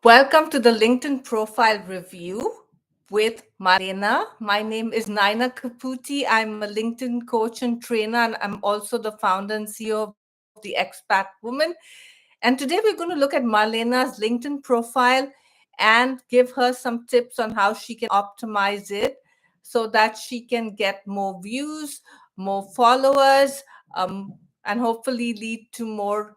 Welcome to the LinkedIn Profile Review with Malena. My name is Naina Kaputi. I'm a LinkedIn coach and trainer, and I'm also the founder and CEO of the Expat Woman. And today we're going to look at Malena's LinkedIn profile and give her some tips on how she can optimize it so that she can get more views, more followers, and hopefully lead to more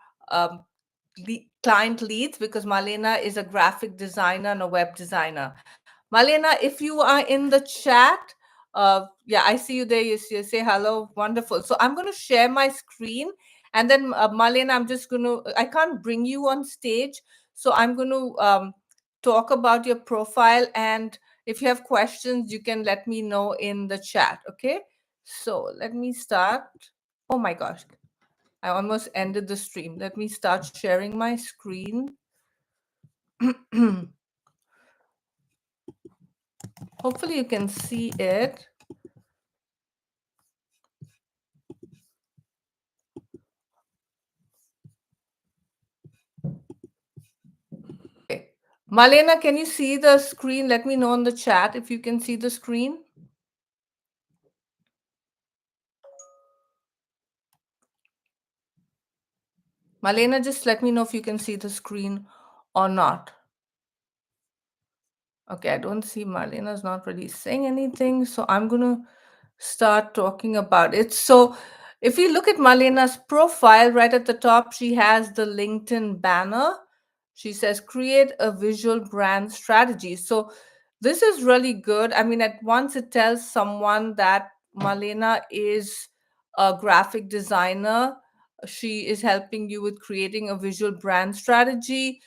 client leads, because Malena is a graphic designer and a web designer. Malena, if you are in the chat, yeah, I see you there. You say hello. Wonderful. So I'm going to share my screen, and then Malena, I can't bring you on stage. So I'm going to talk about your profile. And if you have questions, you can let me know in the chat. Okay. So let me start. Oh my gosh. I almost ended the stream. Let me start sharing my screen. Hopefully you can see it. Okay. Malena, can you see the screen? Let me know in the chat if you can see the screen. Malena, just let me know if you can see the screen or not. Okay, I don't see Malena's not really saying anything, so I'm going to start talking about it. So if you look at Malena's profile, right at the top, she has the LinkedIn banner. She says, create a visual brand strategy. So this is really good. I mean, at once it tells someone that Malena is a graphic designer. She is helping you with creating a visual brand strategy.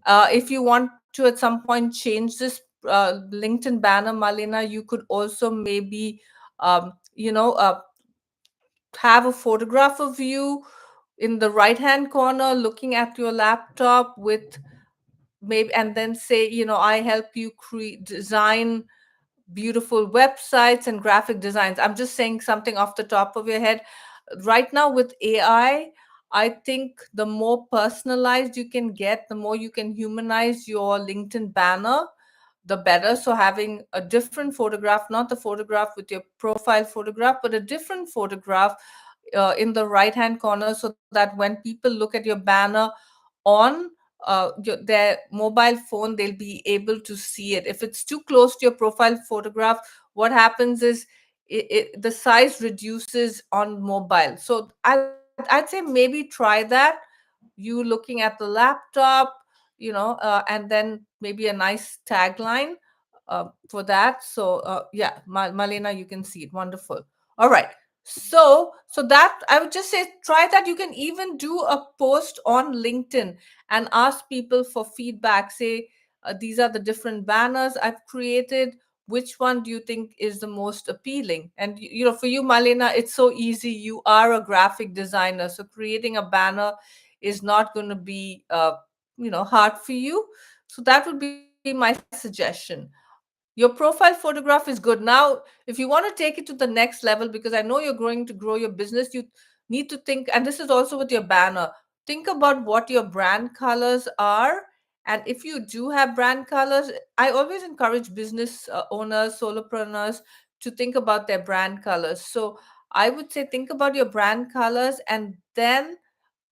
If you want to at some point change this LinkedIn banner, Malena, you could also maybe, have a photograph of you in the right hand corner looking at your laptop with maybe, and then say, I help you design beautiful websites and graphic designs. I'm just saying something off the top of your head. Right now with AI, I think the more personalized you can get, the more you can humanize your LinkedIn banner, the better. So having a different photograph, not the photograph with your profile photograph, but a different photograph in the right hand corner, so that when people look at your banner on their mobile phone, they'll be able to see it. If it's too close to your profile photograph, what happens is the size reduces on mobile. So I'd say maybe try that, you looking at the laptop, and then maybe a nice tagline for that. So yeah, Malena, you can see it. Wonderful. All right. So that, I would just say, try that. You can even do a post on LinkedIn and ask people for feedback. Say, these are the different banners I've created. Which one do you think is the most appealing? And for you, Malena, it's so easy. You are a graphic designer, so creating a banner is not going to be hard for you. So that would be my suggestion. Your profile photograph is good. Now, if you want to take it to the next level, because I know you're going to grow your business, you need to think, and this is also with your banner, think about what your brand colors are. And if you do have brand colors, I always encourage business owners, solopreneurs, to think about their brand colors. So I would say think about your brand colors, and then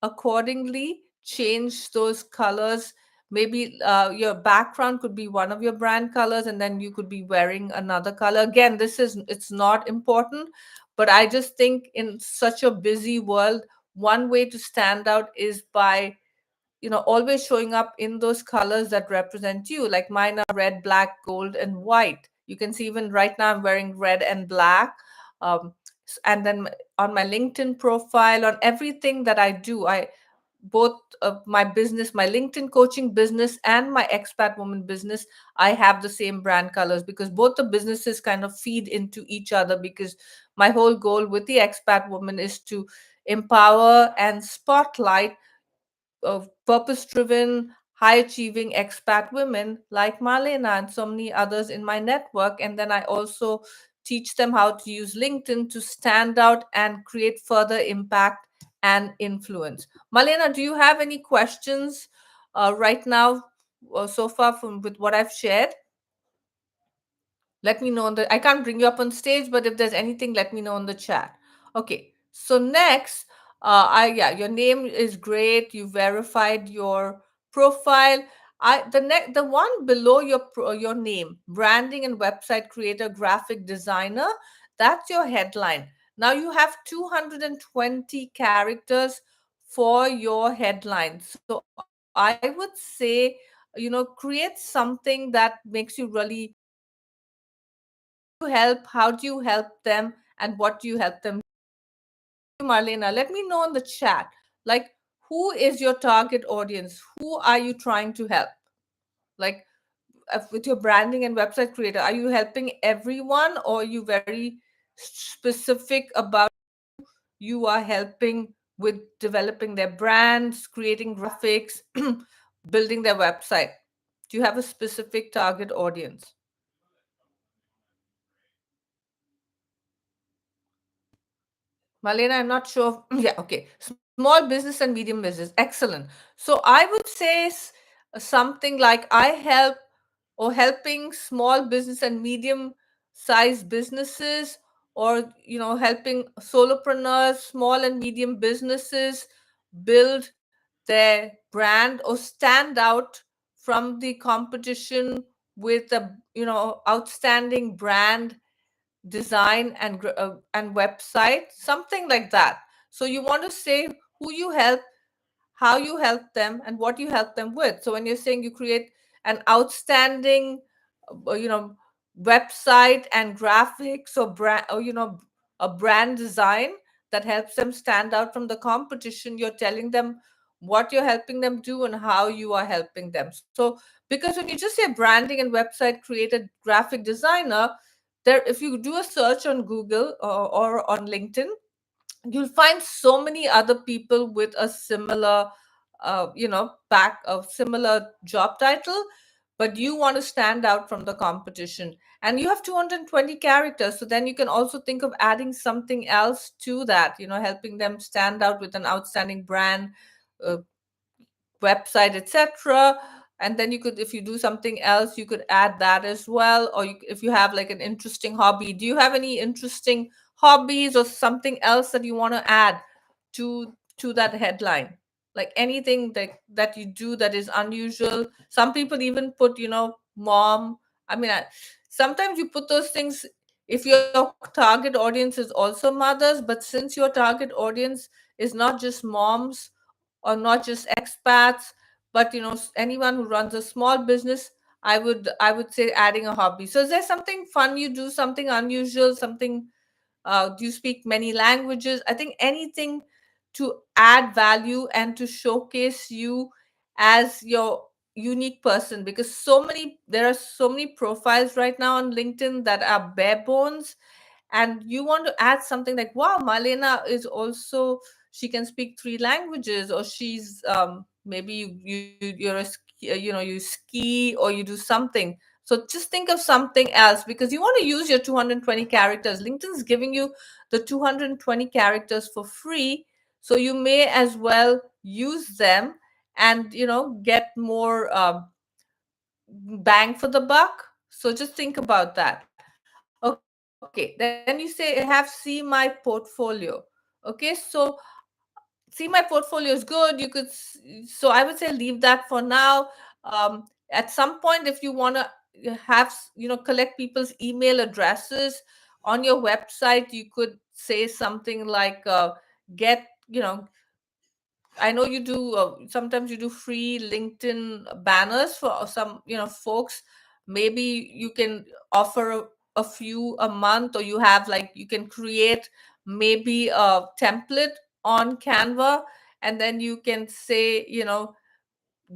accordingly change those colors. Maybe your background could be one of your brand colors, and then you could be wearing another color. Again, it's not important, but I just think in such a busy world, one way to stand out is by always showing up in those colors that represent you. Like mine are red, black, gold, and white. You can see even right now I'm wearing red and black. And then on my LinkedIn profile, on everything that I do, I both my business, my LinkedIn coaching business and my Expat Woman business, I have the same brand colors, because both the businesses kind of feed into each other. Because my whole goal with the Expat Woman is to empower and spotlight purpose-driven, high-achieving expat women like Marlena and so many others in my network. And then I also teach them how to use LinkedIn to stand out and create further impact and influence. Marlena, do you have any questions right now so far from with what I've shared? Let me know in the, I can't bring you up on stage, but if there's anything, let me know in the chat. Okay, so next, yeah, your name is great. You verified your profile. The one below your name, branding and website creator, graphic designer, that's your headline. Now you have 220 characters for your headline. So I would say, create something that makes you really help, how do you help them, and what do you help them? Marlena, let me know in the chat, like, who is your target audience? Who are you trying to help? Like, with your branding and website creator, are you helping everyone, or are you very specific about you are helping with developing their brands, creating graphics, building their website? Do you have a specific target audience? Malena, I'm not sure. Yeah, okay. Small business and medium business. Excellent. So I would say something like I help, or helping small business and medium sized businesses, or helping solopreneurs, small and medium businesses build their brand or stand out from the competition with a outstanding brand design and website, something like that. So you want to say who you help, how you help them, and what you help them with. So when you're saying you create an outstanding website and graphics, or brand, or a brand design that helps them stand out from the competition, you're telling them what you're helping them do and how you are helping them. So because when you just say branding and website created graphic designer, there, if you do a search on Google, or on LinkedIn, you'll find so many other people with a similar back of similar job title, but you want to stand out from the competition, and you have 220 characters. So then you can also think of adding something else to that, helping them stand out with an outstanding brand, uh, website, etc. And then you could, if you do something else, you could add that as well. Or if you have like an interesting hobby, do you have any interesting hobbies or something else that you want to add to that headline? Like anything that you do that is unusual. Some people even put, mom. I mean, sometimes you put those things if your target audience is also mothers, but since your target audience is not just moms, or not just expats, but anyone who runs a small business, I would say adding a hobby. So is there something fun you do, something unusual, something, do you speak many languages? I think anything to add value and to showcase you as your unique person, because there are so many profiles right now on LinkedIn that are bare bones, and you want to add something like, wow, Malena is also, she can speak three languages, or she's, maybe you ski, or you do something. So just think of something else, because you want to use your 220 characters. LinkedIn's giving you the 220 characters for free, so you may as well use them and get more bang for the buck. So just think about that. Okay, then you say, have see my portfolio. Okay, so see my portfolio is good. You could so I would say leave that for now. At some point, if you want to have collect people's email addresses on your website, you could say something like, get I know you do, sometimes you do free LinkedIn banners for some, folks. Maybe you can offer a few a month, or you have, like, you can create maybe a template on Canva, and then you can say,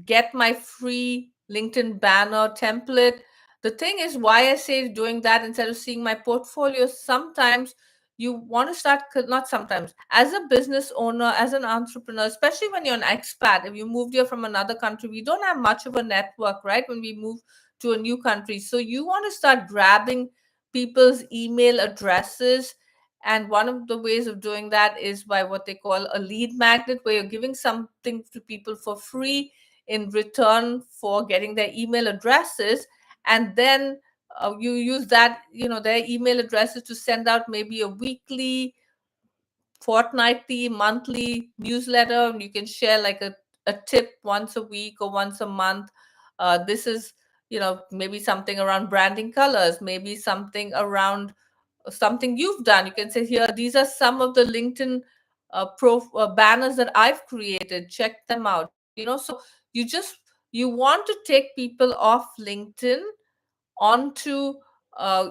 get my free LinkedIn banner template. The thing is, why I say doing that instead of seeing my portfolio, sometimes you want to start, not sometimes, as a business owner, as an entrepreneur, especially when you're an expat, if you moved here from another country, we don't have much of a network, right? When we move to a new country. So you want to start grabbing people's email addresses. And one of the ways of doing that is by what they call a lead magnet, where you're giving something to people for free. in return for getting their email addresses. And then you use that, their email addresses to send out maybe a weekly, fortnightly, monthly newsletter. And you can share like a tip once a week or once a month. This is, maybe something around branding colors, maybe something around something you've done. You can say, here, these are some of the LinkedIn banners that I've created. Check them out. So you just you want to take people off LinkedIn onto uh,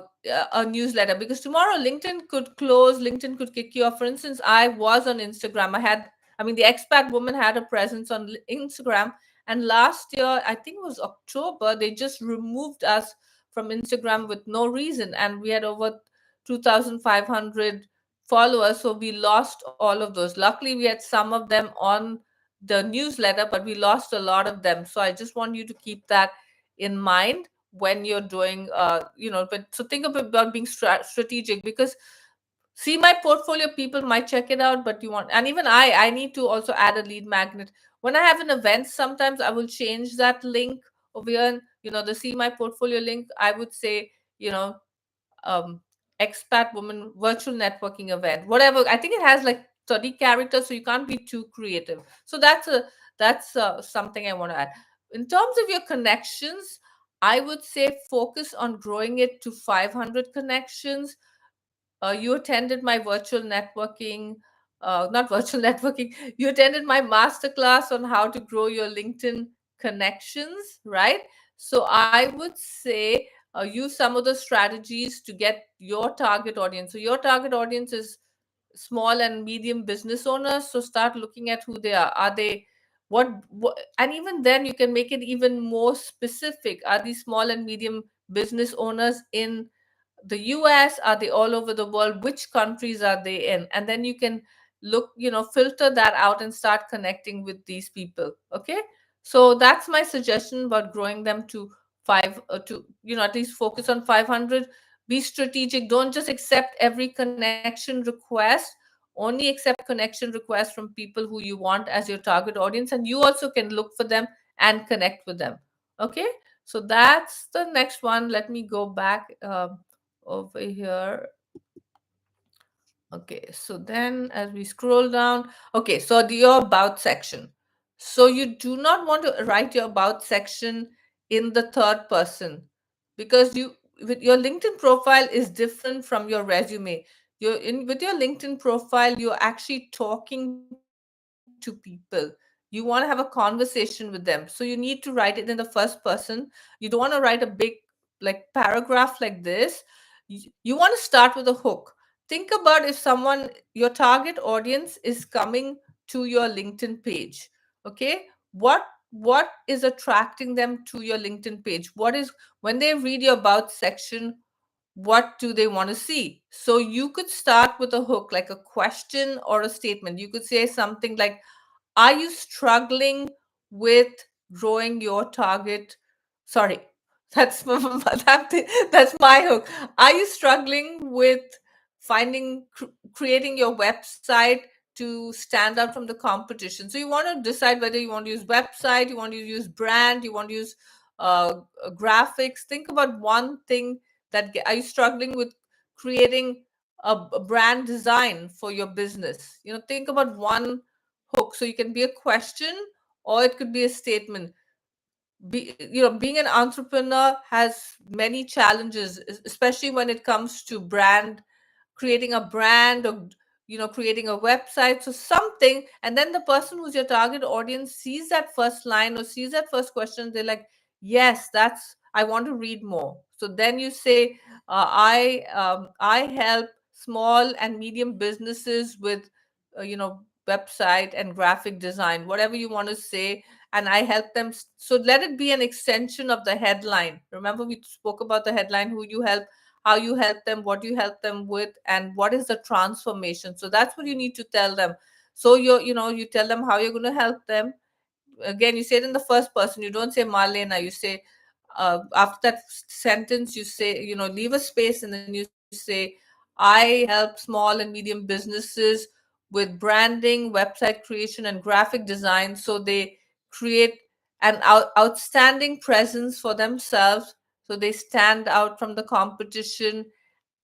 a newsletter, because tomorrow LinkedIn could close, LinkedIn could kick you off. For instance, I was on Instagram. The Expat Woman had a presence on Instagram, and last year, I think it was October, they just removed us from Instagram with no reason, and we had over 2,500 followers, so we lost all of those. Luckily, we had some of them on the newsletter, but we lost a lot of them. So I just want you to keep that in mind when you're doing but so think about being strategic, because see my portfolio, people might check it out, but you want, and even I need to also add a lead magnet. When I have an event, sometimes I will change that link over here, the see my portfolio link. I would say, you know um, expat woman virtual networking event, whatever. I think it has like 30 characters, so you can't be too creative. So that's something I want to add. In terms of your connections, I would say focus on growing it to 500 connections. You attended my virtual networking, not virtual networking, you attended my masterclass on how to grow your LinkedIn connections, right? So I would say use some of the strategies to get your target audience. So your target audience is small and medium business owners. So start looking at who they are. Are they what, and even then you can make it even more specific. Are these small and medium business owners in the US? Are they all over the world? Which countries are they in? And then you can look, filter that out and start connecting with these people. Okay. So that's my suggestion about growing them to at least focus on 500. Be strategic. Don't just accept every connection request. Only accept connection requests from people who you want as your target audience. And you also can look for them and connect with them. Okay. So that's the next one. Let me go back. Over here. Okay, so then as we scroll down, okay, so your about section. So you do not want to write your about section in the third person, because with your LinkedIn profile is different from your resume. With your LinkedIn profile, you're actually talking to people. You want to have a conversation with them. So you need to write it in the first person. You don't want to write a big paragraph like this. You want to start with a hook. Think about if someone, your target audience, is coming to your LinkedIn page. Okay, what is attracting them to your LinkedIn page? What is, when they read your about section, what do they want to see? So you could start with a hook, like a question or a statement. You could say something like, are you struggling with growing your target? Sorry, that's my hook. Are you struggling with creating your website to stand out from the competition? So you want to decide whether you want to use website, you want to use brand, you want to use graphics. Think about one thing. Are you struggling with creating a brand design for your business? Think about one hook. So you can be a question or it could be a statement. Being an entrepreneur has many challenges, especially when it comes to creating a brand, or creating a website. So something, and then the person who's your target audience sees that first line or sees that first question, they're like, yes, I want to read more. So then you say, I help small and medium businesses with website and graphic design, whatever you want to say, and I help them. So let it be an extension of the headline. Remember, we spoke about the headline, who you help, how you help them, what you help them with, and what is the transformation. So that's what you need to tell them. So you tell them how you're going to help them. Again, you say it in the first person. You don't say Marlena. You say, after that sentence, you say, leave a space, and then you say, I help small and medium businesses with branding, website creation, and graphic design. So they create an outstanding presence for themselves, so they stand out from the competition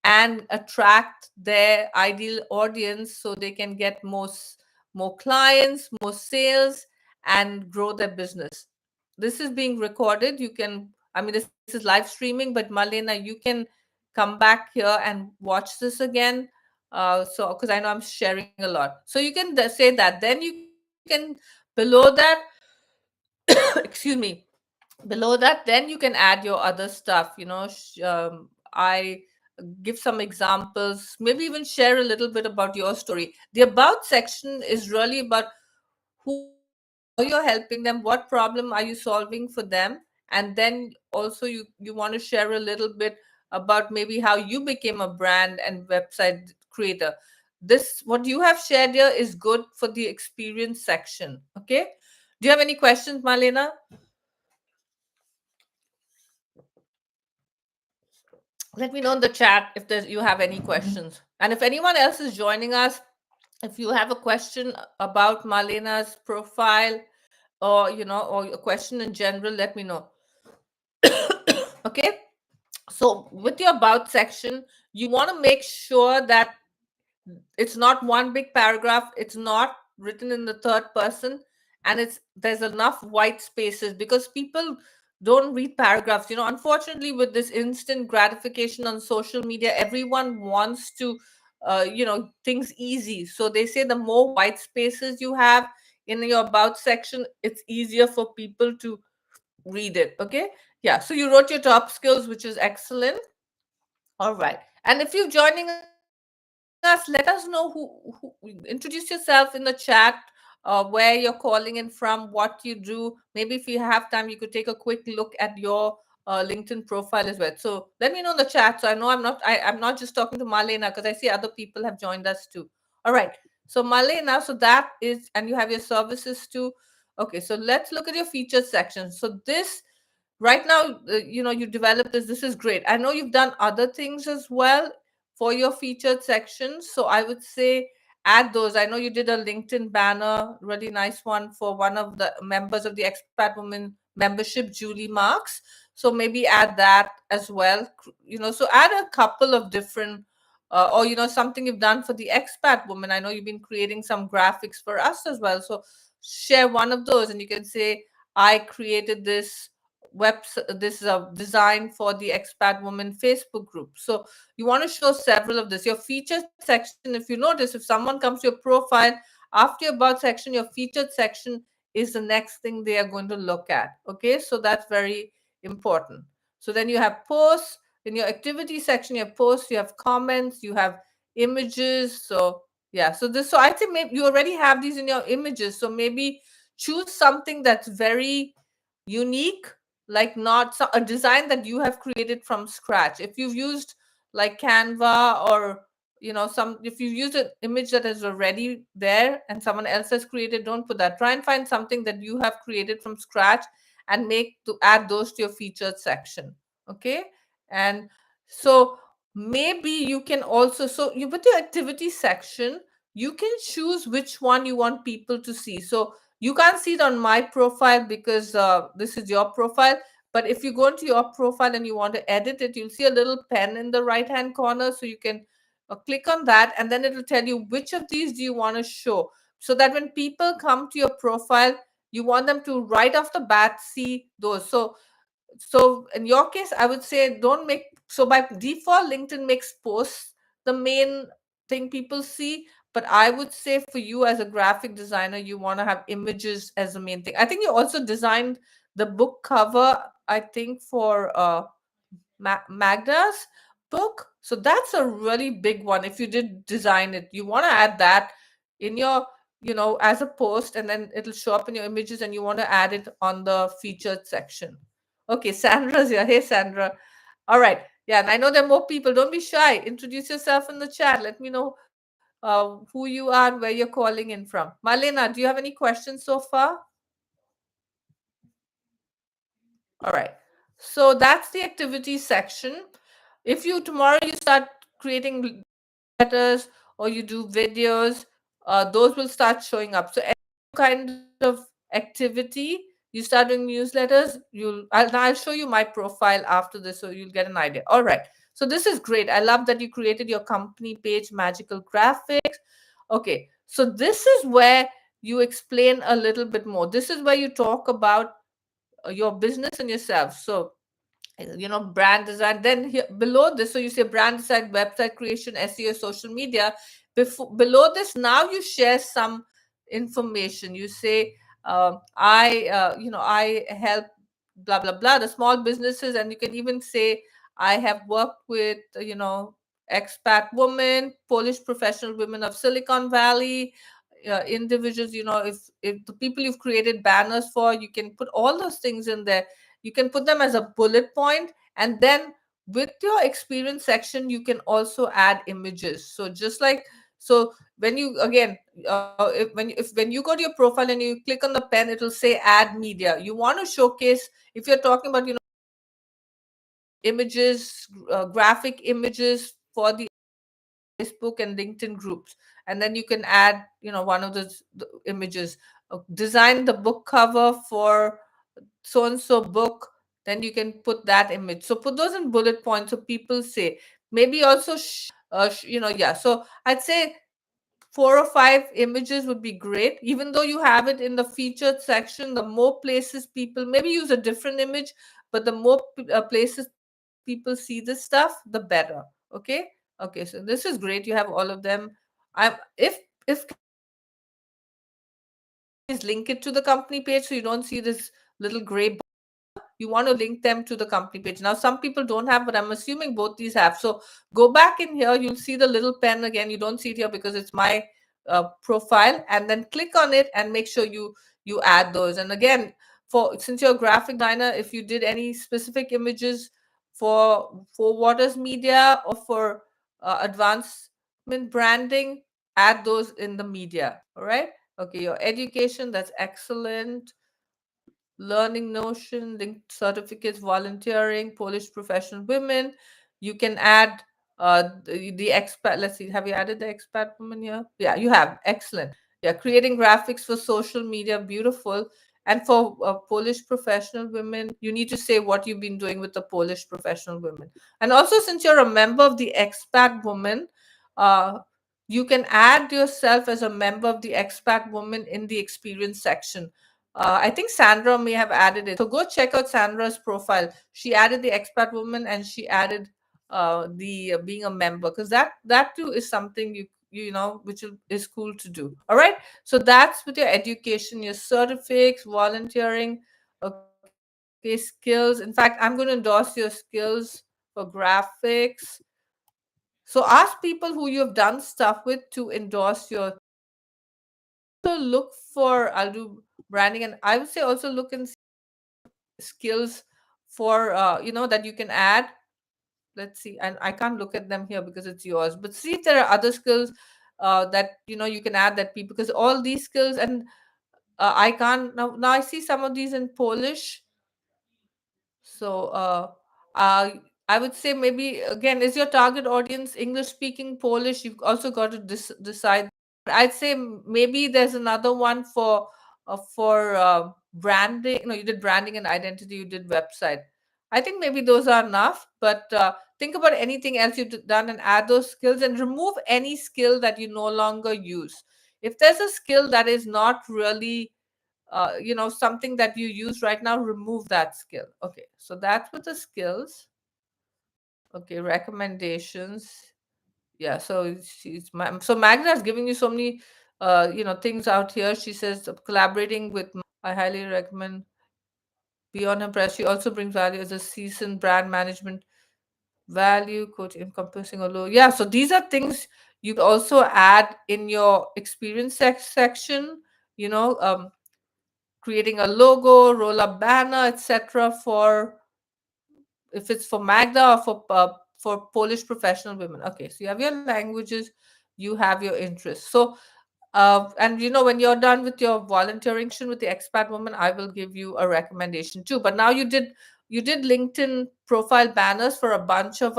and attract their ideal audience so they can get more clients, more sales, and grow their business. This is being recorded. You can, I mean, this is live streaming, but Marlena, you can come back here and watch this again. So, because I know I'm sharing a lot. So you can say that. Then you can, below that, excuse me, below that, then you can add your other stuff, I give some examples, maybe even share a little bit about your story. The about section is really about who you're helping, how you're helping them, what problem are you solving for them, and then also you want to share a little bit about maybe how you became a brand and website creator. This, what you have shared here, is good for the experience section. Okay, do you have any questions, Marlena? Let me know in the chat if you have any questions. And if anyone else is joining us, if you have a question about Malena's profile, or or a question in general, let me know. Okay, so with your about section, you want to make sure that it's not one big paragraph, it's not written in the third person, and there's enough white spaces, because people don't read paragraphs. Unfortunately, with this instant gratification on social media, everyone wants to things easy, so they say the more white spaces you have in your about section, it's easier for people to read it. Okay, yeah, so you wrote your top skills, which is excellent. All right. And if you're joining us, let us know who introduce yourself in the chat, where you're calling in from, what you do. Maybe if you have time, you could take a quick look at your LinkedIn profile as well. So let me know in the chat, so I know I'm not just talking to Marlena, because I see other people have joined us too. All right. So Marlena, so that is, and you have your services too. Okay, so let's look at your featured section. So this right now, you developed this is great. I know you've done other things as well for your featured sections, so I would say add those. I know you did a LinkedIn banner, really nice one, for one of the members of the Expat Woman membership, Julie Marks. So maybe add that as well. So add a couple of different or something you've done for the Expat Woman. I know you've been creating some graphics for us as well, so share one of those, and you can say, I created this this is a design for the Expat Woman Facebook group. So you want to show several of this. Your featured section, if you notice, if someone comes to your profile after your about section, your featured section is the next thing they are going to look at. Okay, so that's very important. So then you have posts. In your activity section, you have posts, you have comments, you have images. So yeah, so I think maybe you already have these in your images, so maybe choose something that's very unique, like not a design that you have created from scratch. If you've used like Canva, or if you use an image that is already there and someone else has created, don't put that. Try and find something that you have created from scratch and add those to your featured section. Okay, and so maybe you can also, so you with your activity section, you can choose which one you want people to see. So you can't see it on my profile because this is your profile. But if you go into your profile and you want to edit it, you'll see a little pen in the right hand corner. So you can click on that, and then it will tell you which of these do you want to show. So that when people come to your profile, you want them to right off the bat see those. So in your case, I would say don't make, so by default LinkedIn makes posts the main thing people see, but I would say for you as a graphic designer, you want to have images as the main thing. I think you also designed the book cover, I think, for Magda's book. So that's a really big one. If you did design it, you want to add that in your, as a post, and then it'll show up in your images, and you want to add it on the featured section. Okay, Sandra's here. Hey, Sandra. All right. Yeah, and I know there are more people. Don't be shy. Introduce yourself in the chat. Let me know who you are and where you're calling in from. Marlena, do you have any questions so far? All right. So that's the activity section. If you tomorrow you start creating newsletters or you do videos, those will start showing up. So any kind of activity you start doing newsletters. I'll show you my profile after this, so you'll get an idea. All right. So this is great. I love that you created your company page, magical graphics. Okay. So this is where you explain a little bit more. This is where you talk about your business and yourself. So brand design, then here below this, so you say brand design, website creation, SEO, social media. Below this, now you share some information. You say, I help blah blah blah the small businesses, and you can even say, I have worked with expat women, Polish professional women of Silicon Valley, individuals. If the people you've created banners for, you can put all those things in there. You can put them as a bullet point, and then with your experience section you can also add images. So just like, so when you again if when you go to your profile and you click on the pen, it'll say add media. You want to showcase, if you're talking about images, graphic images for the Facebook and LinkedIn groups, and then you can add one of those images. Design the book cover for so and so book, then you can put that image. So put those in bullet points so people say. Maybe also yeah, so I'd say 4 or 5 images would be great. Even though you have it in the featured section, the more places people, maybe use a different image, but the more places people see this stuff, the better. Okay. Okay, so this is great. You have all of them. I if please link it to the company page so you don't see this little gray. You want to link them to the company page. Now some people don't have, but I'm assuming both these have. So go back in here, you'll see the little pen again. You don't see it here because it's my profile, and then click on it and make sure you add those. And again, since you're a graphic designer, if you did any specific images for Waters Media or for advancement branding, add those in the media. All right. Okay, your education, that's excellent. Learning Notion, linked certificates, volunteering, Polish professional women. You can add the expat. Let's see, have you added the expat woman here? Yeah, you have. Excellent. Yeah, creating graphics for social media, beautiful. And for Polish professional women, you need to say what you've been doing with the Polish professional women. And also, since you're a member of the Expat Woman, uh, you can add yourself as a member of the Expat Woman in the experience section. I think Sandra may have added it. So go check out Sandra's profile. She added the expat woman, and she added the being a member, because that too is something which is cool to do. All right. So that's with your education, your certificates, volunteering. Okay, skills. In fact, I'm going to endorse your skills for graphics. So ask people who you have done stuff with to endorse your. So look for, I'll do branding, and I would say also look and skills for that you can add. Let's see, and I can't look at them here because it's yours, but see if there are other skills that you can add, that people, because all these skills, and I can't now I see some of these in Polish. So uh I would say, maybe again, is your target audience English speaking, Polish? You've also got to decide. I'd say maybe there's another one for branding. No, you did branding and identity. You did website. I think maybe those are enough. But think about anything else you've done and add those skills, and remove any skill that you no longer use. If there's a skill that is not really something that you use right now, remove that skill. Okay, so that's with the skills. Okay, recommendations. Yeah, so so Magda is giving you so many things out here. She says collaborating with, I highly recommend Beyond Her Press. She also brings value as a seasoned brand management value coach, encompassing a low. Yeah, so these are things you could also add in your experience section. Creating a logo, roll up banner, etc. for, if it's for Magda, or for Polish professional women. Okay, so you have your languages, you have your interests. So and when you're done with your volunteering with the expat woman, I will give you a recommendation too. But now you did LinkedIn profile banners for a bunch of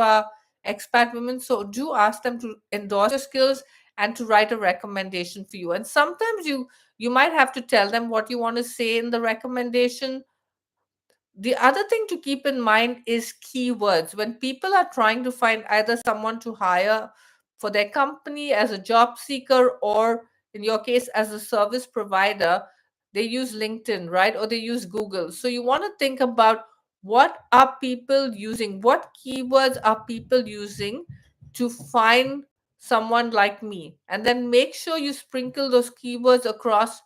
expat women, so do ask them to endorse your skills and to write a recommendation for you. And sometimes you you might have to tell them what you want to say in the recommendation. The other thing to keep in mind is keywords. When people are trying to find either someone to hire for their company as a job seeker, or in your case as a service provider, they use LinkedIn, right? Or they use Google. So you want to think about, what are people using? What keywords are people using to find someone like me? And then make sure you sprinkle those keywords across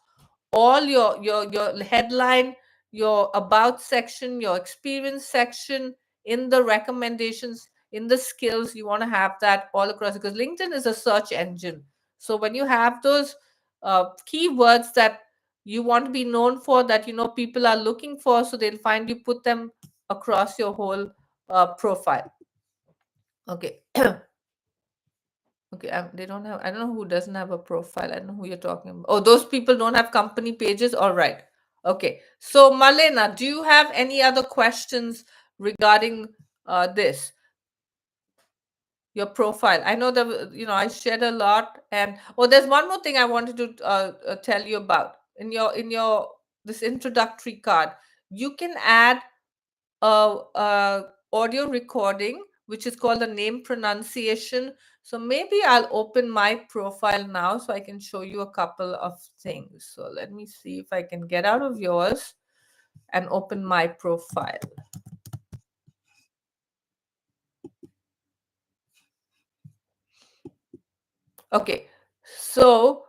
all your headline, your about section, your experience section, in the recommendations, in the skills. You want to have that all across, because LinkedIn is a search engine. So when you have those keywords that you want to be known for, that people are looking for, so they'll find you, put them across your whole profile. Okay. Okay, they don't have. I don't know who doesn't have a profile. I don't know who you're talking about. Oh, those people don't have company pages. All right. Okay. So, Malena, do you have any other questions regarding this? Your profile. I know that I shared a lot, and there's one more thing I wanted to tell you about. In your this introductory card, you can add a audio recording, which is called the name pronunciation. So maybe I'll open my profile now so I can show you a couple of things. So let me see if I can get out of yours and open my profile. Okay, so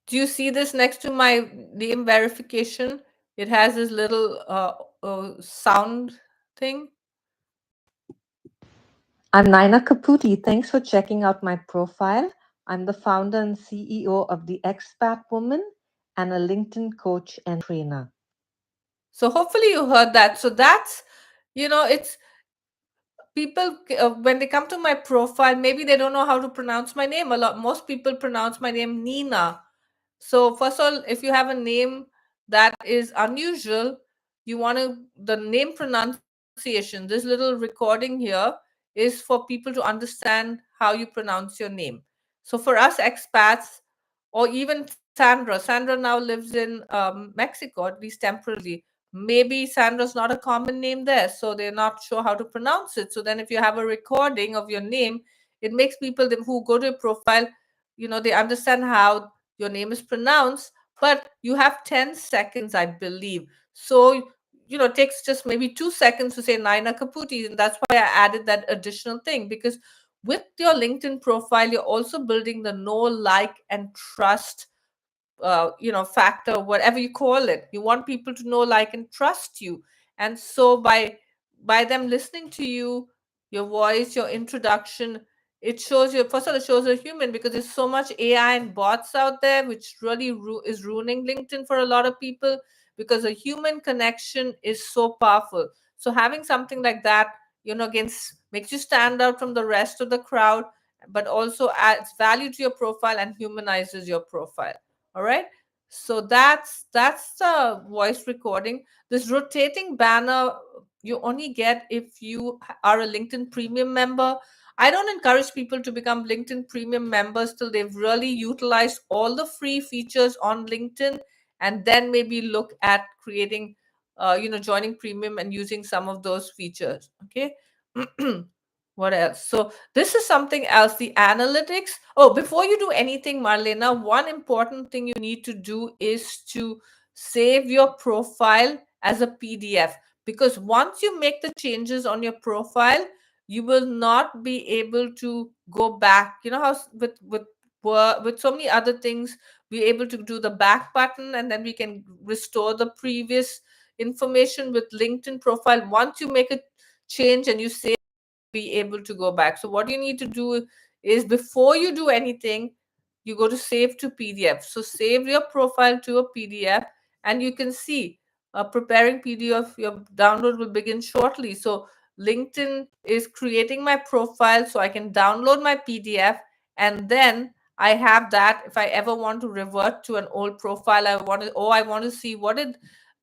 do you see this next to my name verification? It has this little sound thing. I'm Naina Kaputi. Thanks for checking out my profile. I'm the founder and CEO of the Expat Woman and a LinkedIn coach and trainer. So hopefully you heard that. So that's, it's people, when they come to my profile, maybe they don't know how to pronounce my name. Most people pronounce my name Nina. So first of all, if you have a name that is unusual, you want to the name pronunciation. This little recording here is for people to understand how you pronounce your name. So for us expats, or even Sandra now lives in Mexico, at least temporarily. Maybe Sandra's not a common name there, so they're not sure how to pronounce it. So then if you have a recording of your name, it makes people who go to your profile, they understand how your name is pronounced. But you have 10 seconds, I believe. So it takes just maybe 2 seconds to say Naina Kaputi, and that's why I added that additional thing. Because with your LinkedIn profile, you're also building the know, like, and trust factor, whatever you call it. You want people to know, like, and trust you. And so by them listening to you, your voice, your introduction, it shows you, first of all, it shows a human, because there's so much AI and bots out there, which really is ruining LinkedIn for a lot of people, because a human connection is so powerful. So having something like that, again, makes you stand out from the rest of the crowd, but also adds value to your profile and humanizes your profile. All right. So that's the voice recording. This rotating banner you only get if you are a LinkedIn premium member. I don't encourage people to become LinkedIn premium members till they've really utilized all the free features on LinkedIn, and then maybe look at creating joining premium and using some of those features. Okay. What else? So this is something else, the analytics. Oh, before you do anything, Marlena, one important thing you need to do is to save your profile as a PDF. Because once you make the changes on your profile, you will not be able to go back. You know how with so many other things, we're able to do the back button, and then we can restore the previous information. With LinkedIn profile, once you make a change and you save, be able to go back. So what you need to do is, before you do anything, you go to save to PDF. So save your profile to a PDF, and you can see preparing PDF. Your download will begin shortly. So LinkedIn is creating my profile so I can download my PDF, and then I have that. If I ever want to revert to an old profile, I want to see what did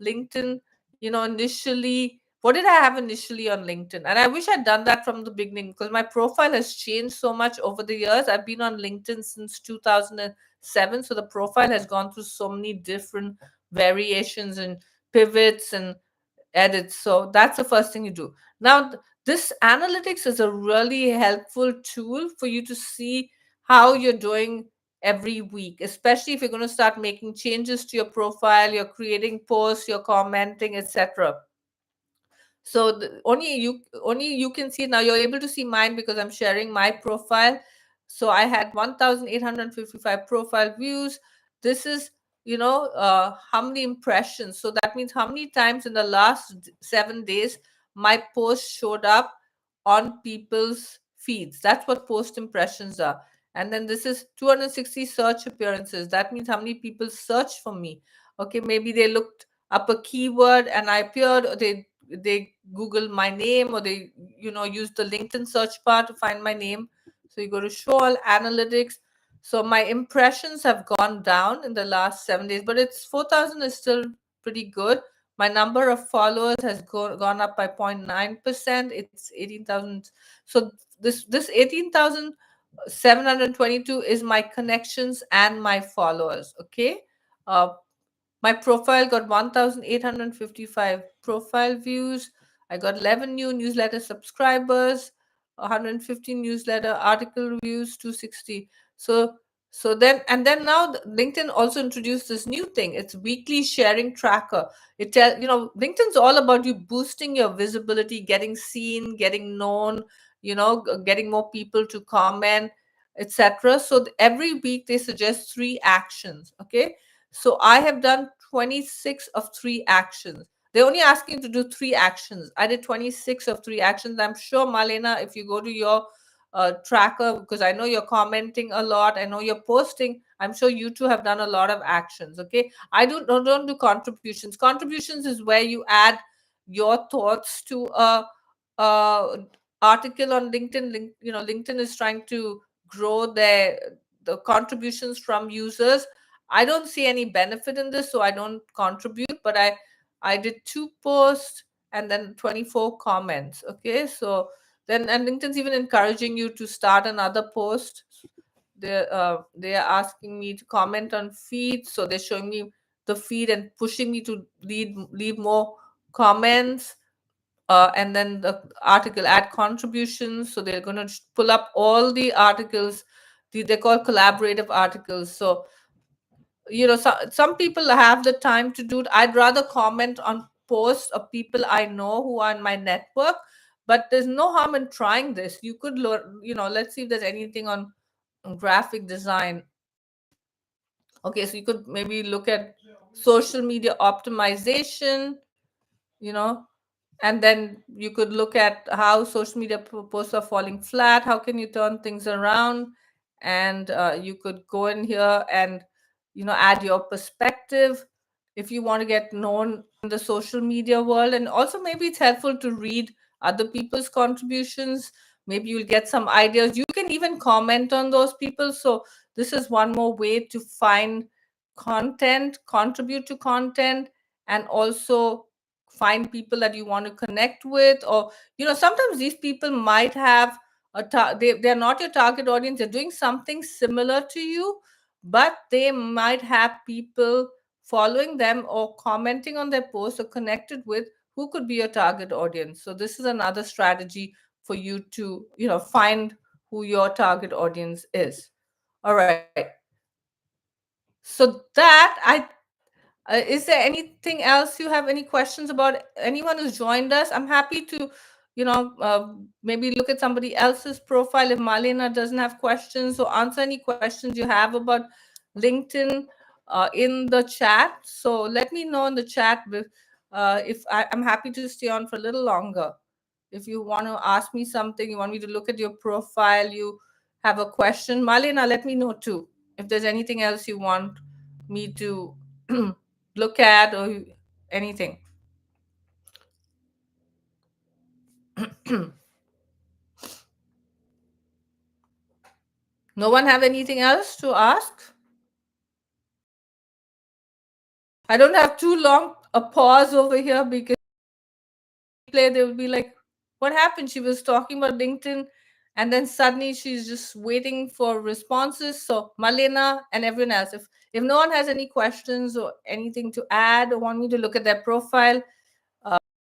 LinkedIn initially What did I have initially on LinkedIn? And I wish I'd done that from the beginning, because my profile has changed so much over the years. I've been on LinkedIn since 2007. So the profile has gone through so many different variations and pivots and edits. So that's the first thing you do. Now, this analytics is a really helpful tool for you to see how you're doing every week, especially if you're going to start making changes to your profile, you're creating posts, you're commenting, etc. So only you can see now. You're able to see mine because I'm sharing my profile. So I had 1,855 profile views. This is, how many impressions. So that means how many times in the last 7 days my post showed up on people's feeds. That's what post impressions are. And then this is 260 search appearances. That means how many people search for me. Okay, maybe they looked up a keyword and I appeared, or they Google my name, or they use the LinkedIn search bar to find my name. So you go to show all analytics. So my impressions have gone down in the last 7 days, but it's 4,000 is still pretty good. My number of followers has gone up by 0.9%. It's 18,000. So this 18,722 is my connections and my followers. Okay. uh, my profile got 1,855 profile views. I got 11 new newsletter subscribers, 115 newsletter article reviews, 260. So then now LinkedIn also introduced this new thing. It's weekly sharing tracker. LinkedIn's all about you boosting your visibility, getting seen, getting known, getting more people to comment, etc. So every week they suggest 3 actions. Okay, so I have done 26 of 3 actions. They're only asking you to do 3 actions. I did 26 of 3 actions. I'm sure, Malena, if you go to your tracker, because I know you're commenting a lot, I know you're posting, I'm sure you too have done a lot of actions. Okay. I don't do contributions. Contributions is where you add your thoughts to a article on LinkedIn. LinkedIn is trying to grow the contributions from users. I don't see any benefit in this, so I don't contribute. But I did 2 posts and then 24 comments. Okay, so then, and LinkedIn's even encouraging you to start another post. They are asking me to comment on feeds, so they're showing me the feed and pushing me to leave more comments. And then the article add contributions, so they're going to pull up all the articles. They're called collaborative articles. So some people have the time to do it. I'd rather comment on posts of people I know who are in my network, but there's no harm in trying this. You could learn, let's see if there's anything on graphic design. Okay, so you could maybe look at social media optimization, you know and then you could look at how social media posts are falling flat. How can you turn things around? And you could go in here and add your perspective if you want to get known in the social media world. And also, maybe it's helpful to read other people's contributions. Maybe you'll get some ideas. You can even comment on those people. So this is one more way to find content, contribute to content, and also find people that you want to connect with. Or sometimes these people might have they're not your target audience. They're doing something similar to you, but they might have people following them or commenting on their posts or connected with who could be your target audience. So this is another strategy for you to find who your target audience is. All right, so that I is there anything else? You have any questions about anyone who's joined us? I'm happy to, maybe look at somebody else's profile if Malena doesn't have questions, or answer any questions you have about LinkedIn in the chat. So let me know in the chat if I'm happy to stay on for a little longer. If you want to ask me something, you want me to look at your profile, you have a question, Malena, let me know too. If there's anything else you want me to look at or anything. No one have anything else to ask? I don't have too long a pause over here because replay, they will be like, what happened? She was talking about LinkedIn, and then suddenly she's just waiting for responses. So Malena and everyone else, if no one has any questions or anything to add or want me to look at their profile,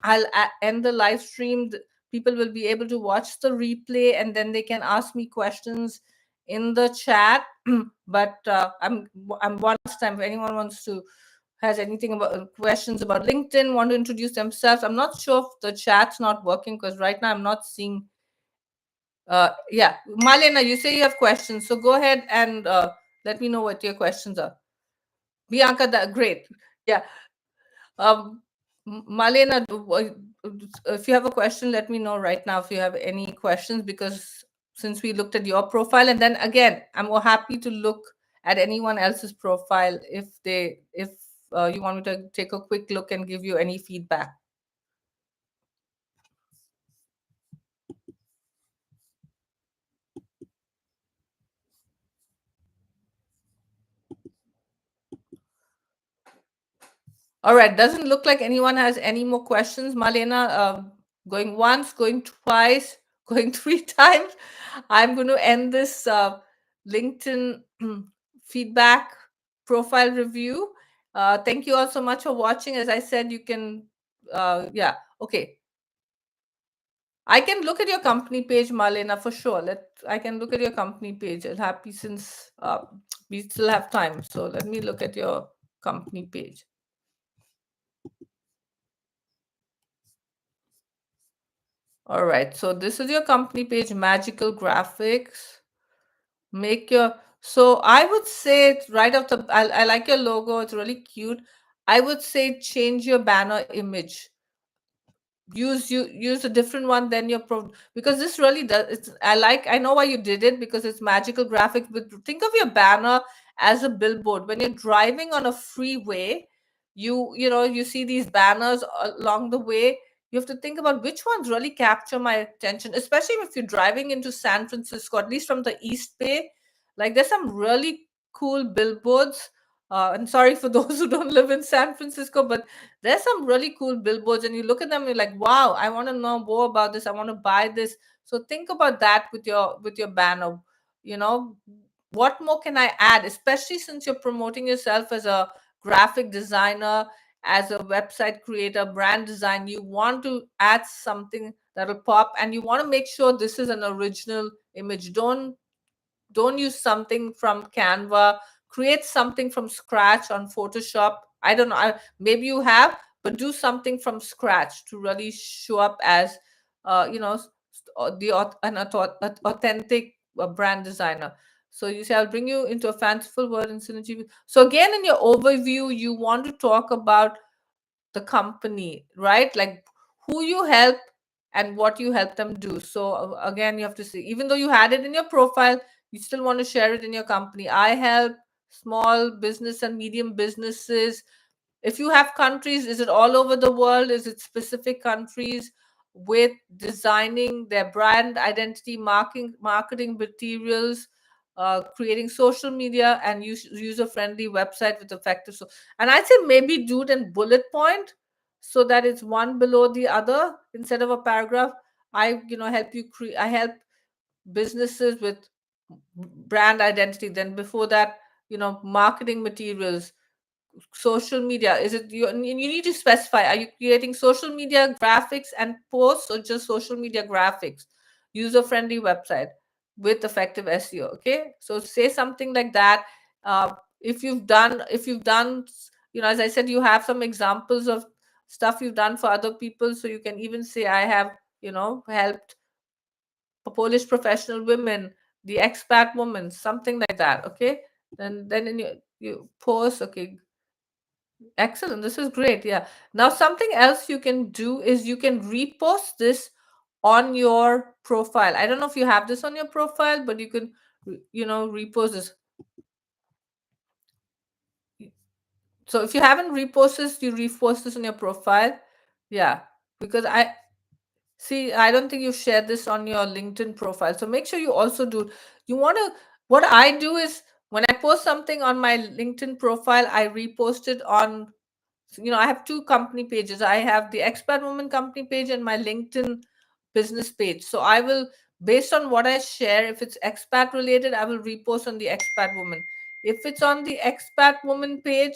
I'll end the live stream. People will be able to watch the replay, and then they can ask me questions in the chat. But I'm one last time. If anyone wants to has anything about questions about LinkedIn, want to introduce themselves. I'm not sure if the chat's not working because right now I'm not seeing. Yeah, Malena, you say you have questions, so go ahead and let me know what your questions are. Bianca, that great. Yeah. Um, Malena, if you have a question, let me know right now if you have any questions, because since we looked at your profile, and then again, I'm more happy to look at anyone else's profile if you want me to take a quick look and give you any feedback. All right, doesn't look like anyone has any more questions. Malena, going once, going twice, going three times. I'm going to end this LinkedIn feedback profile review. Thank you all so much for watching. As I said, you can, yeah, okay. I can look at your company page, Malena, for sure. I can look at your company page. I'm happy since we still have time. So let me look at your company page. All right, so this is your company page, Magical Graphics. Make your, so I would say it's right off the, I like your logo, it's really cute. I would say change your banner image. Use a different one than your because this really does, it's, I know why you did it, because it's Magical Graphics, but think of your banner as a billboard. When you're driving on a freeway, you know, you see these banners along the way. You have to think about which ones really capture my attention, especially if you're driving into San Francisco, at least from the East Bay. Like, there's some really cool billboards. And sorry for those who don't live in San Francisco, but there's some really cool billboards, and you look at them and you're like, wow, I want to know more about this, I want to buy this. So think about that with your banner. You know, what more can I add, especially since you're promoting yourself as a graphic designer, as a website creator, brand design. You want to add something that'll pop, and you want to make sure this is an original image. Don't use something from Canva. Create something from scratch on Photoshop. I don't know, maybe you have, but do something from scratch to really show up as you know, an authentic brand designer. So you say, I'll bring you into a fanciful world in synergy. So again, in your overview, you want to talk about the company, right? Like who you help and what you help them do. So again, you have to see, even though you had it in your profile, you still want to share it in your company. I help small business and medium businesses. If you have countries, is it all over the world? Is it specific countries with designing their brand identity, marketing materials, creating social media, and user-friendly website with effective. So, and I'd say maybe do it in bullet point so that it's one below the other instead of a paragraph. Help you create. I help businesses with brand identity. Then before that, marketing materials, social media. Is it you need to specify, are you creating social media graphics and posts, or just social media graphics, user friendly website with effective SEO? Okay, so say something like that. If you've done, as I said, you have some examples of stuff you've done for other people, so you can even say, I have helped Polish professional women, the expat woman, something like that. Okay, then in you post. Okay, excellent. This is great. Yeah. Now, something else you can do is you can repost this on your profile. I don't know if you have this on your profile, but you can, repost this. So if you haven't reposted this, you repost this on your profile. Yeah. Because I don't think you shared this on your LinkedIn profile. So make sure you also do. What I do is when I post something on my LinkedIn profile, I repost it on I have two company pages. I have the Expat Woman company page and my LinkedIn business page. So I will, based on what I share, if it's expat related, I will repost on the Expat Woman. If it's on the Expat Woman page,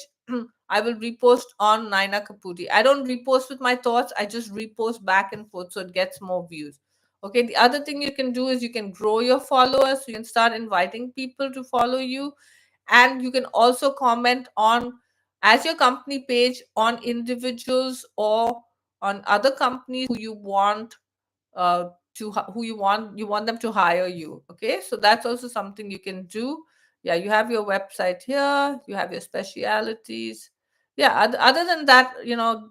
I will repost on Naina Kaputi. I don't repost with my thoughts, I just repost back and forth so it gets more views. Okay, the other thing you can do is you can grow your followers. So you can start inviting people to follow you, and you can also comment on, as your company page, on individuals or on other companies who you want who you want them to hire you. Okay, so that's also something you can do. Yeah, you have your website here, you have your specialities. Yeah, other than that,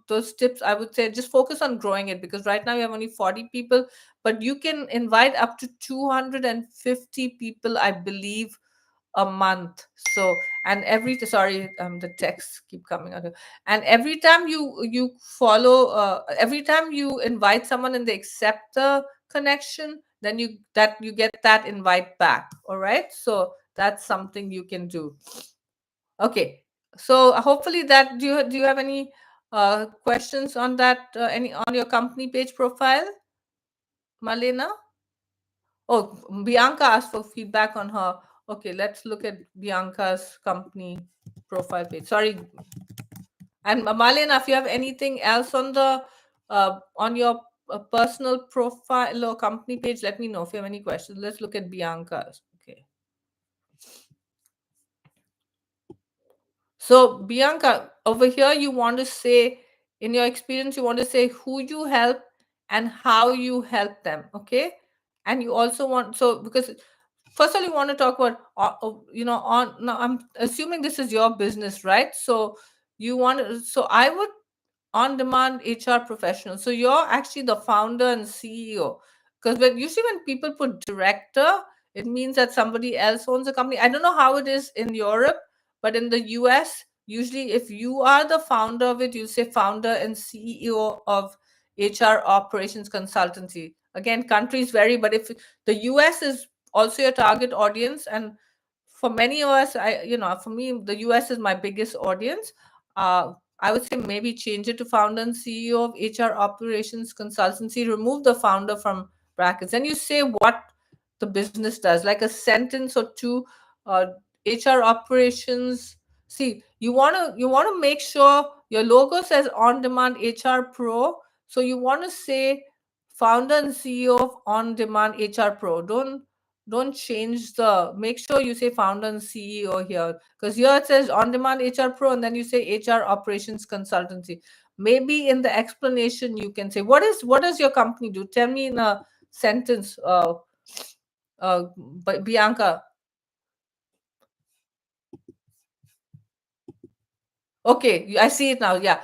those tips, I would say just focus on growing it, because right now you have only 40 people, but you can invite up to 250 people, I believe, a month. So, and sorry, the texts keep coming out here. And every time you follow, every time you invite someone and they accept the connection, then you get that invite back. All right, so that's something you can do. Okay, so hopefully that, do you have any questions on that, any on your company page profile, Malena? Oh, Bianca asked for feedback on her. Okay, let's look at Bianca's company profile page. Sorry. And Malena, if you have anything else on the on your personal profile or company page, let me know if you have any questions. Let's look at Bianca's. Okay. So Bianca, over here, you want to say, in your experience, you want to say who you help and how you help them. Okay. And you also want, so because first of all, you want to talk about, on, now I'm assuming this is your business, right? So you want to, so I would, on demand HR professional. So you're actually the founder and CEO. Because usually when people put director, it means that somebody else owns a company. I don't know how it is in Europe, but in the US, usually if you are the founder of it, you say founder and CEO of HR operations consultancy. Again, countries vary, but if the US is also your target audience, and for many of us, for me, the US is my biggest audience. I would say maybe change it to founder and CEO of HR operations consultancy. Remove the founder from brackets, and you say what the business does, like a sentence or two. Uh, HR operations. See, you want to make sure your logo says On Demand HR Pro. So you want to say founder and CEO of On Demand HR Pro. Don't change the, make sure you say founder and CEO here, because here it says On Demand HR Pro and then you say HR operations consultancy. Maybe in the explanation you can say, what does your company do? Tell me in a sentence, but Bianca. Okay, I see it now. Yeah,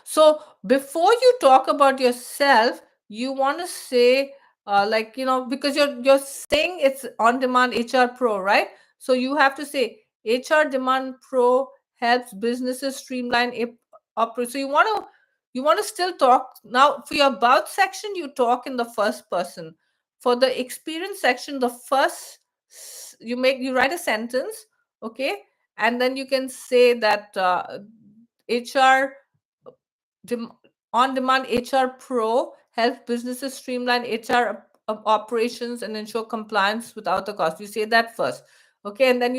so before you talk about yourself, you want to say, like, because you're saying it's On Demand HR Pro, right? So you have to say HR Demand Pro helps businesses streamline operation. So you want to still talk now. For your about section, you talk in the first person. For the experience section, the first you write a sentence, okay, and then you can say that HR dem- On Demand HR Pro helps businesses streamline HR operations and ensure compliance without the cost. You say that first, okay, and then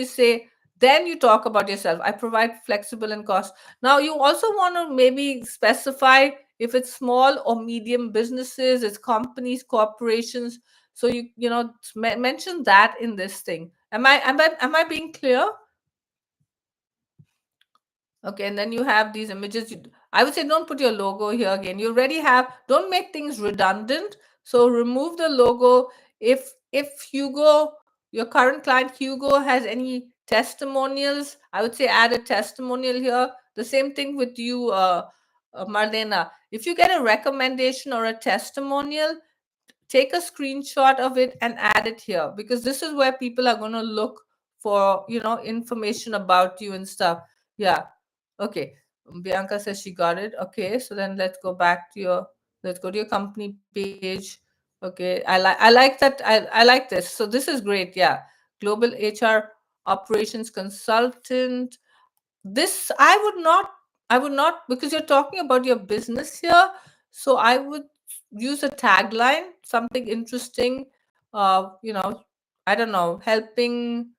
you talk about yourself. I provide flexible and cost. Now you also want to maybe specify if it's small or medium businesses, it's companies, corporations. So mention that in this thing. Am I being clear? Okay, and then you have these images. I would say don't put your logo here again. You already have, don't make things redundant. So remove the logo. If Hugo, your current client Hugo, has any testimonials, I would say add a testimonial here. The same thing with you, Marlena. If you get a recommendation or a testimonial, take a screenshot of it and add it here, because this is where people are going to look for information about you and stuff. Yeah. Okay, Bianca says she got it. Okay, so then let's go to your company page. Okay, I like that. I like this. So this is great. Yeah, global HR operations consultant. This, I would not I would not, because you're talking about your business here. So I would use a tagline, something interesting. I don't know, helping.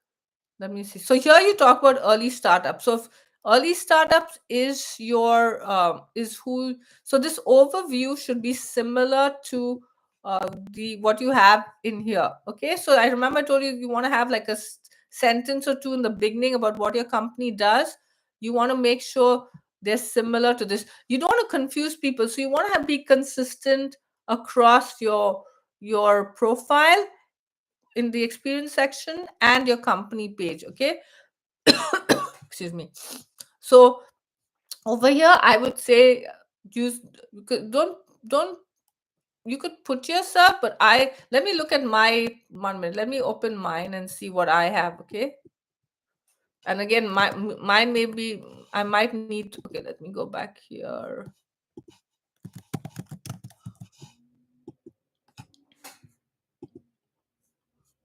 Let me see. So here you talk about early startups. So if early startups is your is who. So this overview should be similar to the what you have in here. Okay. So I remember I told you you want to have like a sentence or two in the beginning about what your company does. You want to make sure they're similar to this. You don't want to confuse people. So you want to be consistent across your profile in the experience section and your company page. Okay. Excuse me. So over here I would say use, don't you could put yourself, but I let me look at my 1 minute, let me open mine and see what I have. Okay. And again, mine may be, I might need to, okay, let me go back here.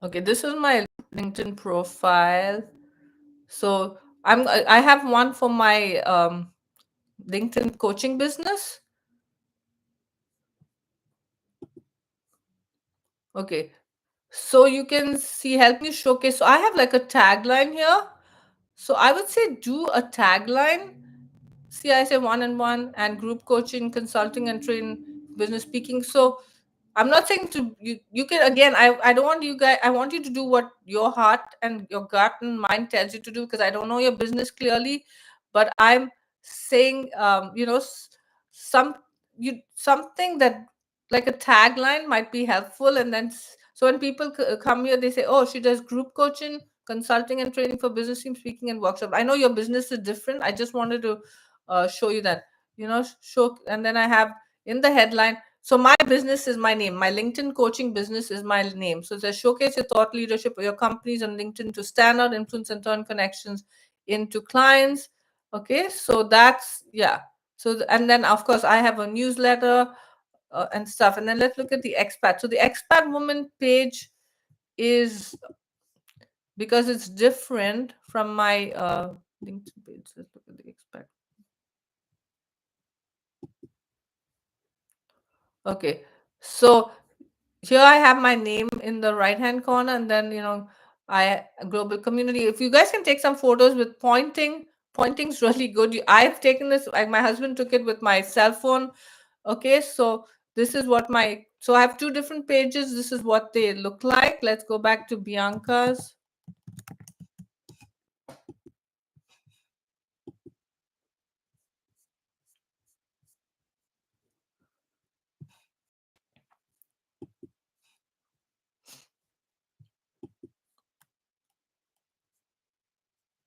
Okay, this is my LinkedIn profile. So I have one for my LinkedIn coaching business. Okay, so you can see, help me showcase. So I have like a tagline here. So I would say do a tagline. See, I say one-on-one and group coaching, consulting and train, business speaking. So I'm not saying to you, you can, again, I don't want you guys, I want you to do what your heart and your gut and mind tells you to do, because I don't know your business clearly. But I'm saying, some, something that, like a tagline might be helpful. And then, so when people come here, they say, oh, she does group coaching, consulting and training for business team speaking and workshop. I know your business is different. I just wanted to show you that, show. And then I have in the headline, so my business is my name. My LinkedIn coaching business is my name. So it says showcase your thought leadership of your companies on LinkedIn to stand out, influence, and turn connections into clients. Okay, so that's, yeah. So and then of course I have a newsletter and stuff. And then let's look at the expat. So the expat woman page is, because it's different from my LinkedIn page. Let's look at the expat. Okay, so here I have my name in the right hand corner, and then I global community. If you guys can take some photos with pointing's really good. I've taken this, like my husband took it with my cell phone. Okay, so this is what my, so I have two different pages. This is what they look like. Let's go back to Bianca's.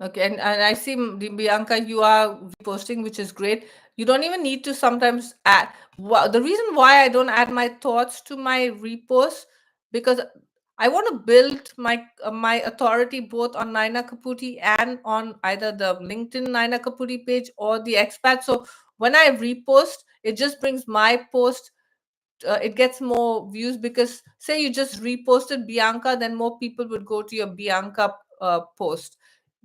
Okay, and I see, Bianca, you are posting, which is great. You don't even need to sometimes add. The reason why I don't add my thoughts to my repost, because I want to build my authority both on Naina Kaputi and on either the LinkedIn Naina Kaputi page or the expat. So when I repost, it just brings my post, it gets more views, because say you just reposted Bianca, then more people would go to your Bianca post,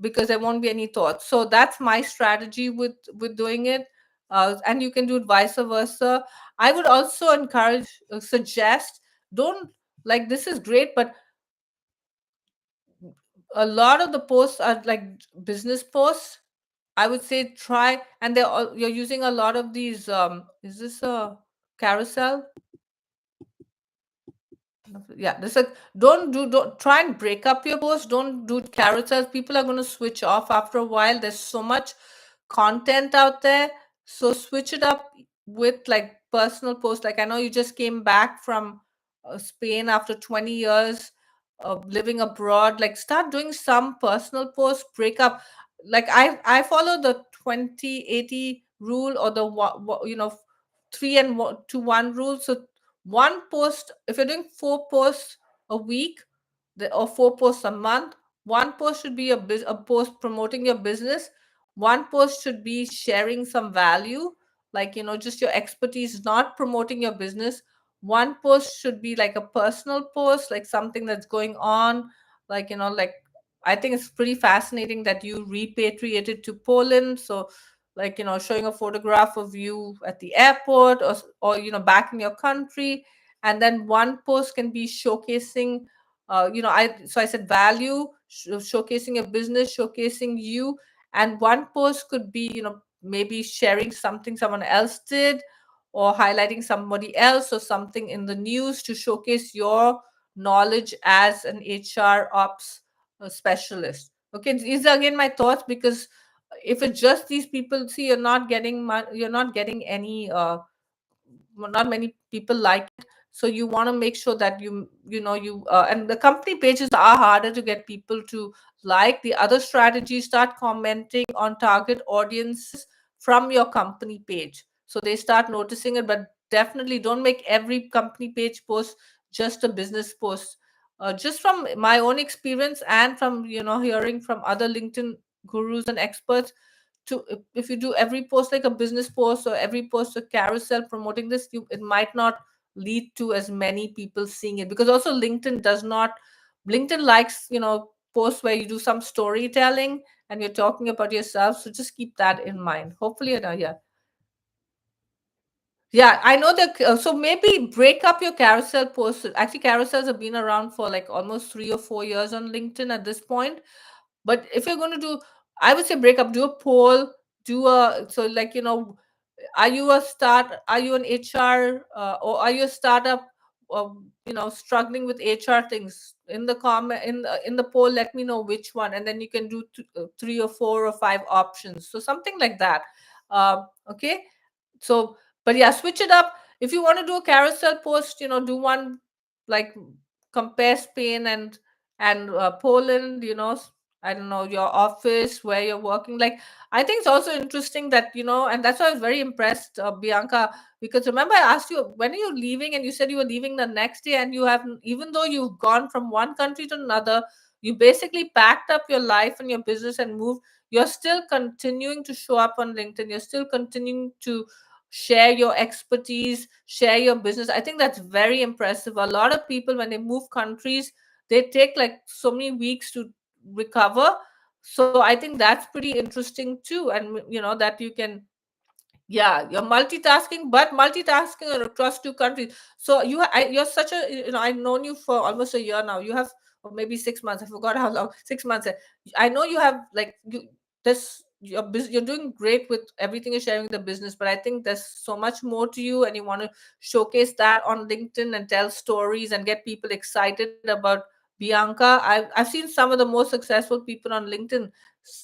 because there won't be any thoughts. So that's my strategy with doing it. And you can do it vice versa. I would also encourage, suggest, don't, like, this is great, but a lot of the posts are like business posts. I would say try, and you're using a lot of these, is this a carousel? Yeah, this like, don't try and break up your post. Don't do carousels. People are going to switch off after a while. There's so much content out there, so switch it up with like personal posts. Like, I know you just came back from Spain after 20 years of living abroad. Like, start doing some personal posts. Break up, like I follow the 20/80 rule, or the 3 and 2 1 rule. So one post, if you're doing 4 posts a week, or 4 posts a month, one post should be a post promoting your business. One post should be sharing some value, like just your expertise, not promoting your business. One post should be like a personal post, like something that's going on, like like, I think it's pretty fascinating that you repatriated to Poland. So like showing a photograph of you at the airport, or back in your country. And then one post can be showcasing, I said value, showcasing your business, showcasing you. And one post could be, maybe sharing something someone else did, or highlighting somebody else, or something in the news to showcase your knowledge as an HR ops specialist. Okay, these are again my thoughts, because if it's just these people, see, you're not getting any not many people like it. So you want to make sure that you and the company pages are harder to get people to like. The other strategy, start commenting on target audiences from your company page, so they start noticing it. But definitely don't make every company page post just a business post. Just from my own experience, and from hearing from other LinkedIn gurus and experts, to if you do every post like a business post, or every post a carousel promoting this, it might not lead to as many people seeing it. Because also LinkedIn likes posts where you do some storytelling and you're talking about yourself. So just keep that in mind. Hopefully, yeah. Yeah, I know that. So maybe break up your carousel posts. Actually, carousels have been around for like almost 3 or 4 years on LinkedIn at this point. But if you're going to do, I would say break up, do a poll, do a, so like, are you an HR, or are you a startup, struggling with HR things? In the comment, in the poll, let me know which one, and then you can do 3 or 4 or 5 options. So something like that. Okay. So, but yeah, switch it up. If you want to do a carousel post, do one like compare Spain and Poland. I don't know, your office where you're working. Like, I think it's also interesting that, and that's why I was very impressed, Bianca, because remember I asked you when are you leaving, and you said you were leaving the next day, and you haven't, even though you've gone from one country to another, you basically packed up your life and your business and moved. You're still continuing to show up on LinkedIn. You're still continuing to share your expertise, share your business. I think that's very impressive. A lot of people, when they move countries, they take like so many weeks to recover. So I think that's pretty interesting too. And that you can, yeah, you're multitasking, but multitasking across 2 countries. So you're such a, I've known you for almost a year now. You have, or maybe 6 months, I forgot how long. 6 months. I know you have, like, you're doing great with everything you're sharing with the business, but I think there's so much more to you, and you want to showcase that on LinkedIn and tell stories and get people excited about Bianca. I've seen some of the most successful people on LinkedIn.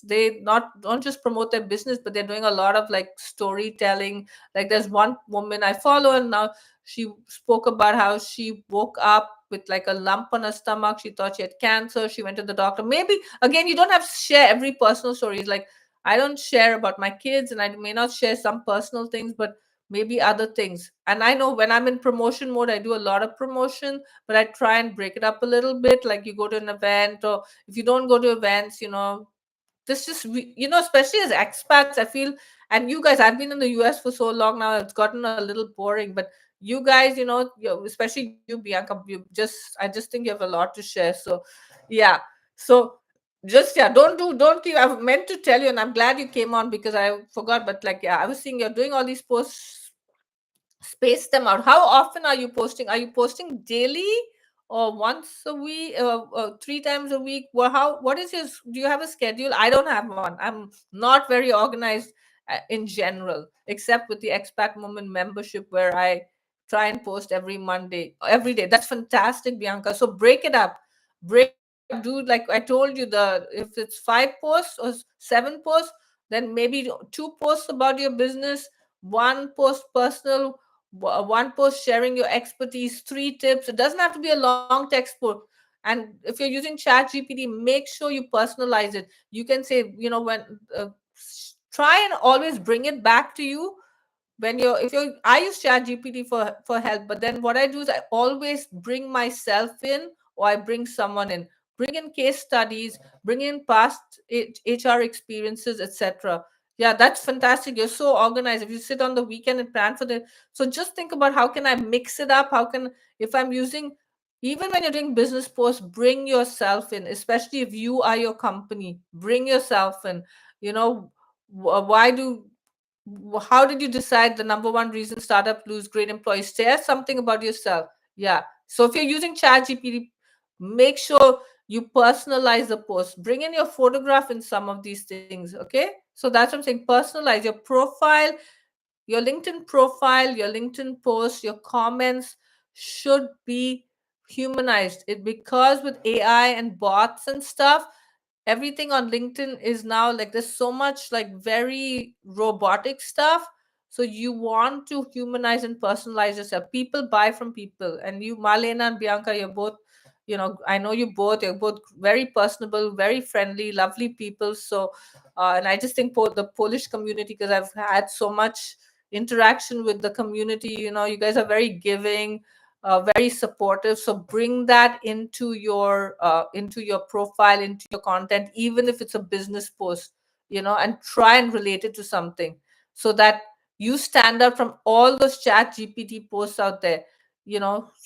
They not don't just promote their business, but they're doing a lot of like storytelling. Like, there's one woman I follow, and now she spoke about how she woke up with like a lump on her stomach. She thought she had cancer. She went to the doctor. Maybe, again, you don't have to share every personal story. It's like, I don't share about my kids, and I may not share some personal things, but maybe other things. And I know when I'm in promotion mode, I do a lot of promotion, but I try and break it up a little bit. Like, you go to an event, or if you don't go to events, this just especially as expats, I feel. And you guys, I've been in the US for so long now, it's gotten a little boring. But you guys, especially you, Bianca, I just think you have a lot to share. So yeah. So just, yeah, don't keep, I meant to tell you, and I'm glad you came on, because I forgot. But like, yeah, I was seeing you're doing all these posts. Space them out. How often are you posting? Are you posting daily, or once a week, 3 times a week? Well, what is your, do you have a schedule? I don't have one. I'm not very organized in general, except with the Expat Woman membership, where I try and post every Monday, every day. That's fantastic, Bianca. So break it up, dude. Like I told you, if it's 5 posts or 7 posts, then maybe 2 posts about your business, one post personal, one post sharing your expertise, 3 tips. It doesn't have to be a long text post. And if you're using Chat GPT, make sure you personalize it. You can say, when, try and always bring it back to you. When you're if you're I use Chat GPT for help, but then what I do is I always bring myself in, or I bring someone in. Bring in case studies, bring in past HR experiences, etc. Yeah, that's fantastic. You're so organized. If you sit on the weekend and plan for the, so just think about, how can I mix it up? How can, if I'm using, even when you're doing business posts, bring yourself in, especially if you are your company. Bring yourself in. you know why do how did you decide the number one reason startup lose great employees? Share something about yourself. Yeah. So if you're using ChatGPT, make sure you personalize the post. Bring in your photograph in some of these things. Okay. So that's what I'm saying. Personalize your profile, your LinkedIn profile, your LinkedIn post, your comments should be humanized. It because with AI and bots and stuff, everything on LinkedIn is now like there's so much like very robotic stuff. So you want to humanize and personalize yourself. People buy from people, and you, Marlena and Bianca, you're both, I know you both. You're both very personable, very friendly, lovely people. So, and I just think the Polish community, because I've had so much interaction with the community. You guys are very giving, very supportive. So bring that into your profile, into your content, even if it's a business post, and try and relate it to something, so that you stand out from all those chat GPT posts out there.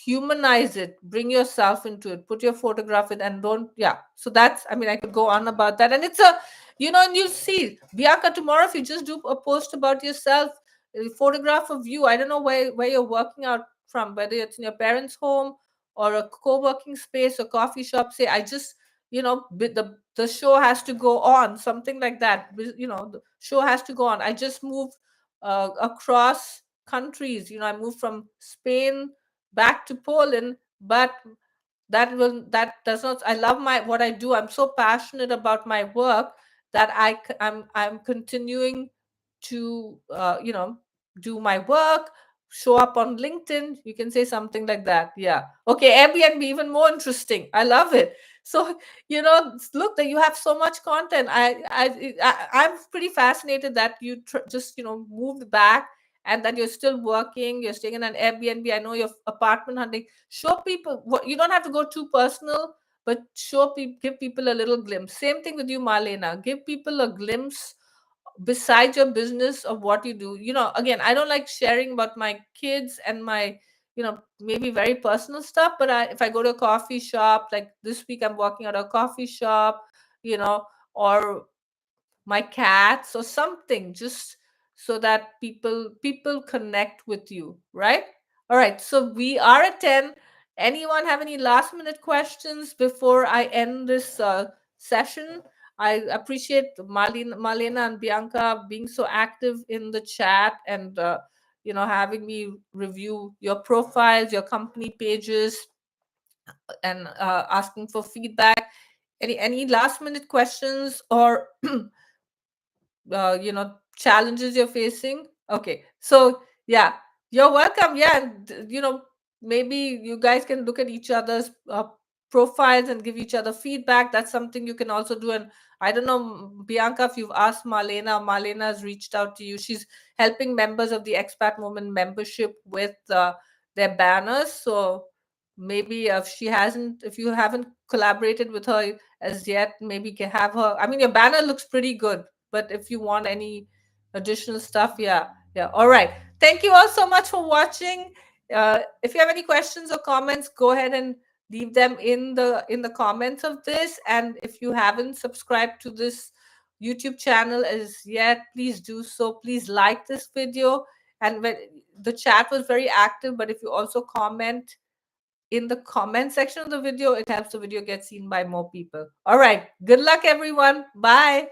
Humanize it, bring yourself into it, put your photograph in, and don't, yeah. So that's, I mean, I could go on about that, and it's a, and you'll see, Bianca, tomorrow, if you just do a post about yourself, a photograph of you, I don't know where you're working out from, whether it's in your parents' home or a co-working space or coffee shop. Say, I just, the show has to go on, something like that. The show has to go on. I just moved across countries. I moved from Spain back to Poland, but that does not, I love my what I do. I'm so passionate about my work that I'm continuing to do my work, show up on LinkedIn. You can say something like that. Yeah. Okay, Airbnb, even more interesting. I love it. So, look, that you have so much content. I'm pretty fascinated that you just moved back, and that you're still working, you're staying in an Airbnb. I know you're apartment hunting. Show people what, you don't have to go too personal, but give people a little glimpse. Same thing with you, Marlena. Give people a glimpse besides your business of what you do. Again, I don't like sharing about my kids and my, maybe very personal stuff, but if I go to a coffee shop, like this week I'm working at a coffee shop, you know or my cats or something, just so that people connect with you, right? All right, so we are at 10. Anyone have any last minute questions before I end this session? I appreciate Marlena and Bianca being so active in the chat, and having me review your profiles, your company pages, and asking for feedback. Any last minute questions or challenges you're facing? Okay, so yeah, you're welcome. Yeah, and maybe you guys can look at each other's profiles and give each other feedback. That's something you can also do. And I don't know, Bianca, if you've asked Marlena has reached out to you. She's helping members of the Expat Woman membership with their banners. So maybe if you haven't collaborated with her as yet, maybe can have her. I mean, your banner looks pretty good, but if you want any additional stuff, yeah. All right, thank you all so much for watching. If you have any questions or comments, go ahead and leave them in the comments of this. And if you haven't subscribed to this YouTube channel as yet, please do so. Please like this video. And the chat was very active, but if you also comment in the comment section of the video, it helps the video get seen by more people. All right, good luck everyone. Bye.